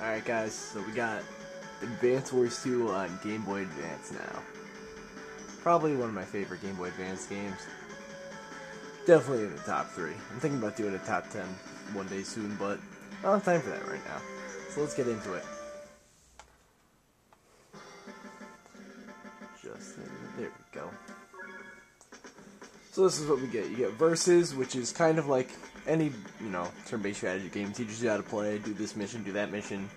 Alright guys, so we got Advance Wars 2 on Game Boy Advance now. Probably one of my favorite Game Boy Advance games. Definitely in the top 3. I'm thinking about doing a top 10 one day soon, but I don't have time for that right now. So let's get into it. There we go. So this is what we get. You get Versus, which is kind of like any, turn-based strategy game. Teaches you how to play, do this mission, do that mission,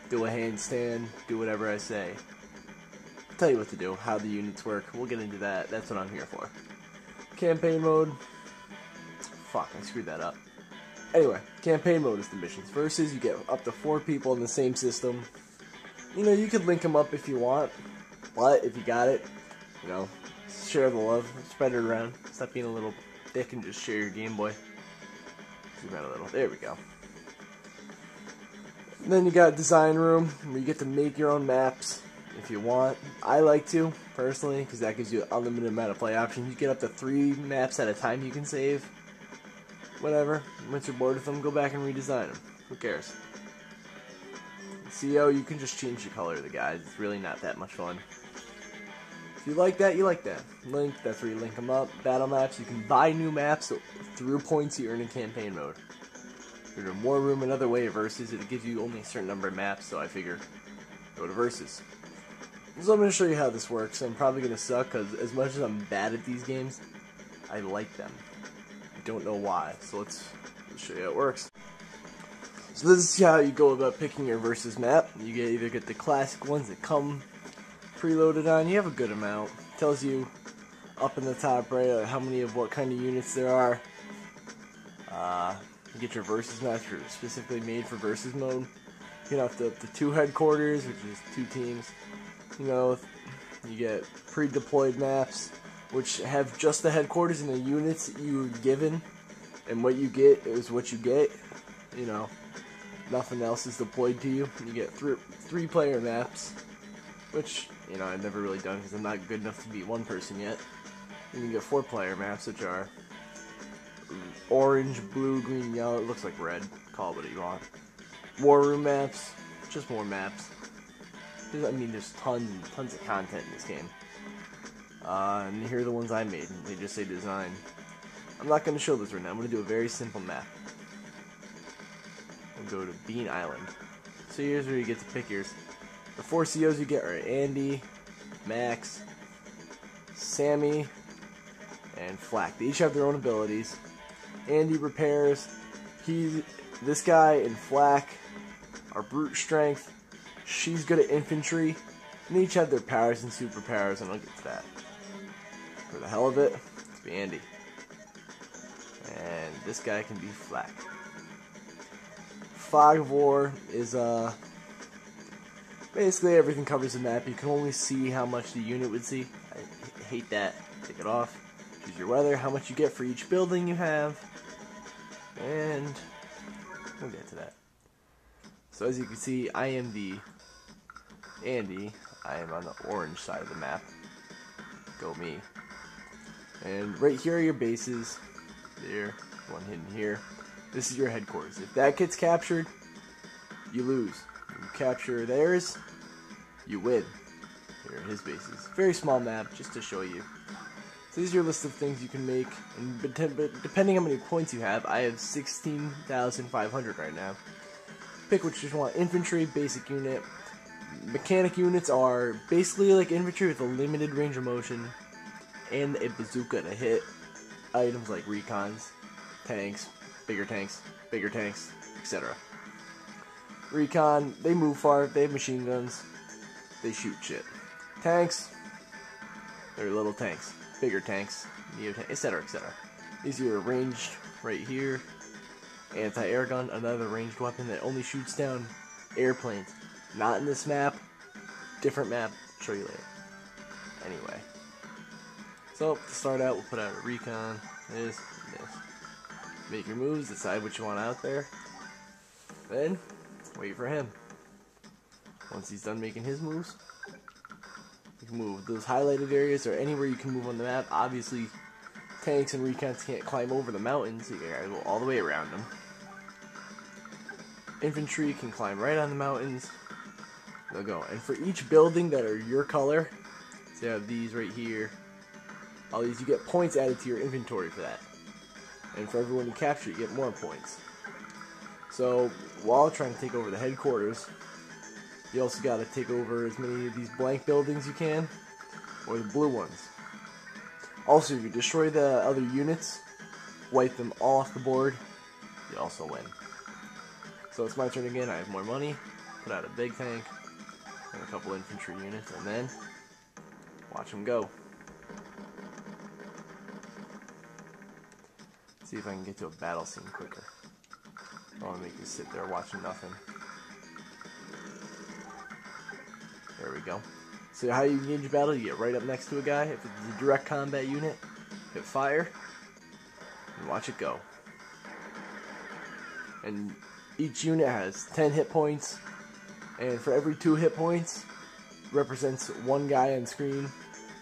do a handstand, do whatever I say. I'll tell you what to do, how the units work. We'll get into that. That's what I'm here for. Campaign mode. Fuck, I screwed that up. Anyway, campaign mode is the missions. Versus, you get up to 4 people in the same system. You could link them up if you want, but if you got it, share the love, spread it around. Stop being a little dick and just share your Game Boy. Zoom out a little. There we go. And then you got design room, where you get to make your own maps if you want. I like to, personally, because that gives you an unlimited amount of play options. You get up to 3 maps at a time you can save. Whatever. Once you're bored with them, go back and redesign them. Who cares? CO, you can just change the color of the guys. It's really not that much fun. If you like that, you like that. Link, that's where you link them up. Battle maps, you can buy new maps through points you earn in campaign mode. Go to War Room, another way of Versus. It gives you only a certain number of maps, so I figure go to Versus. So I'm going to show you how this works. I'm probably going to suck, because as much as I'm bad at these games, I like them. I don't know why, so let's show you how it works. So this is how you go about picking your Versus map. You either get the classic ones that come preloaded on. You have a good amount. It tells you up in the top right how many of what kind of units there are. You get your Versus maps that are specifically made for Versus mode. You get up to 2 headquarters, which is 2 teams. You get pre-deployed maps, which have just the headquarters and the units you're given, and what you get is what you get. Nothing else is deployed to you. You get 3-player maps, which I've never really done because I'm not good enough to beat one person yet. You can get 4-player maps, which are orange, blue, green, yellow. It looks like red. Call it what you want. War Room maps, just more maps. There's tons and tons of content in this game. And here are the ones I made. They just say design. I'm not going to show this right now. I'm going to do a very simple map. We'll go to Bean Island. So here's where you get to pick yours. The 4 COs you get are Andy, Max, Sammy, and Flak. They each have their own abilities. Andy repairs. This guy and Flak are brute strength. She's good at infantry. And they each have their powers and superpowers, and I'll get to that. For the hell of it, let's be Andy. And this guy can be Flak. Fog of War is basically everything covers the map. You can only see how much the unit would see. I hate that. Take it off. Choose your weather, how much you get for each building you have. And we'll get to that. So as you can see, I am the Andy. I am on the orange side of the map. Go me. And right here are your bases. There, one hidden here. This is your headquarters. If that gets captured, you lose. You capture theirs, you win. Here are his bases. Very small map, just to show you. So these are your list of things you can make, and depending on how many points you have, I have 16,500 right now. Pick what you want. Infantry, basic unit. Mechanic units are basically like infantry with a limited range of motion, and a bazooka to hit items like recons, tanks, bigger tanks, etc. Recon, they move far, they have machine guns, they shoot shit. Tanks, they're little tanks, bigger tanks, etc. These are ranged right here. Anti-air gun, another ranged weapon that only shoots down airplanes. Not in this map, different map, I'll show you later. Anyway, so to start out, we'll put out a recon, this. Make your moves, decide what you want out there, then wait for him. Once he's done making his moves, you can move. Those highlighted areas are anywhere you can move on the map. Obviously, tanks and recons can't climb over the mountains, so you gotta go all the way around them. infantry can climb right on the mountains. They'll go. And for each building that are your color, so you have these right here, all these, you get points added to your inventory for that. And for everyone you capture, you get more points. So while trying to take over the headquarters, you also got to take over as many of these blank buildings you can, or the blue ones. Also, if you destroy the other units, wipe them all off the board, you also win. So it's my turn again. I have more money, put out a big tank, and a couple infantry units, and then watch them go. See if I can get to a battle scene quicker. I don't want to make you sit there watching nothing. There we go. So how you engage a battle, you get right up next to a guy. If it's a direct combat unit, hit fire, and watch it go. And each unit has 10 hit points, and for every 2 hit points, represents 1 guy on screen.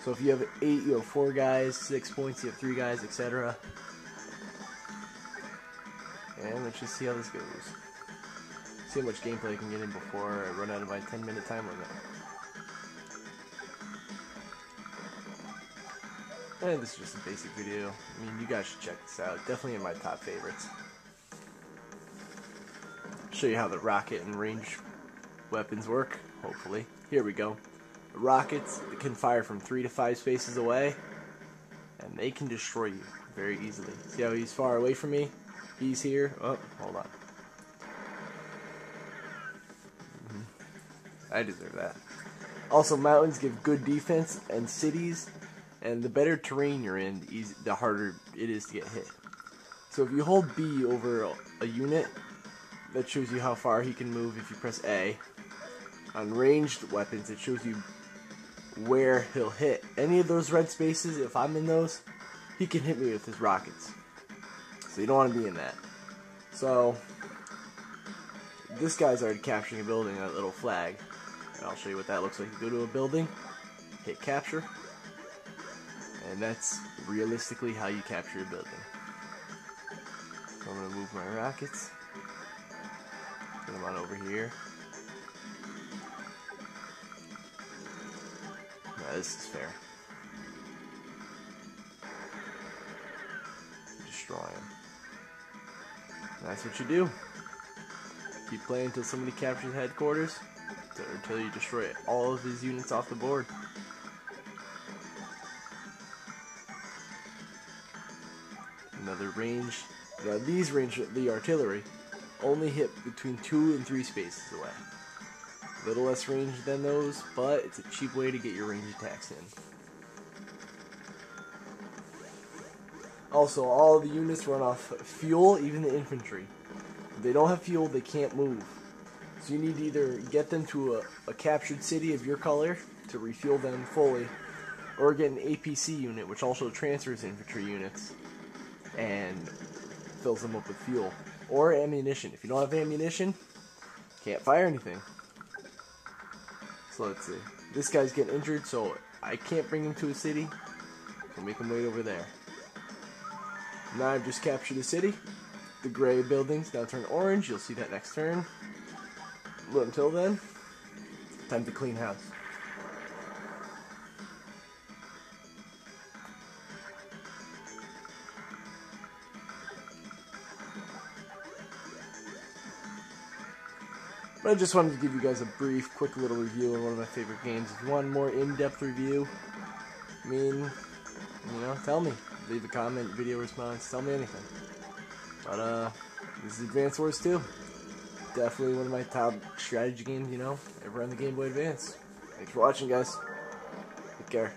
So if you have 8, you have 4 guys, 6 points, you have 3 guys, etc. And let's just see how this goes. See how much gameplay I can get in before I run out of my 10-minute time limit. And this is just a basic video. I mean, you guys should check this out. Definitely in my top favorites. Show you how the rocket and range weapons work, hopefully. Here we go. The rockets can fire from 3 to 5 spaces away, and they can destroy you very easily. See how he's far away from me? He's here. Oh, hold on. I deserve that. Also, mountains give good defense, and cities, and the better terrain you're in, the harder it is to get hit. So if you hold B over a unit, that shows you how far he can move if you press A. On ranged weapons, it shows you where he'll hit. Any of those red spaces, if I'm in those, he can hit me with his rockets. So you don't want to be in that. So, this guy's already capturing a building, that little flag. And I'll show you what that looks like. You go to a building, hit capture, and that's realistically how you capture a building. So I'm going to move my rockets. Get them on over here. Now this is fair. Destroy them. That's what you do. Keep playing until somebody captures headquarters, or until you destroy all of these units off the board. Another range. Now these range, the artillery, only hit between 2 and 3 spaces away. A little less range than those, but it's a cheap way to get your range attacks in. Also, all the units run off fuel, even the infantry. If they don't have fuel, they can't move. So you need to either get them to a captured city of your color to refuel them fully, or get an APC unit, which also transfers infantry units and fills them up with fuel. Or ammunition. If you don't have ammunition, can't fire anything. So let's see. This guy's getting injured, so I can't bring him to a city. So make him wait over there. Now I've just captured a city. The gray buildings now turn orange. You'll see that next turn. But until then, time to clean house. But I just wanted to give you guys a brief, quick little review on one of my favorite games. If you want a more in-depth review, I mean, you know, tell me. Leave a comment, video response, tell me anything. But, this is Advance Wars 2. Definitely one of my top strategy games, you know, ever on the Game Boy Advance. Thanks for watching, guys. Take care.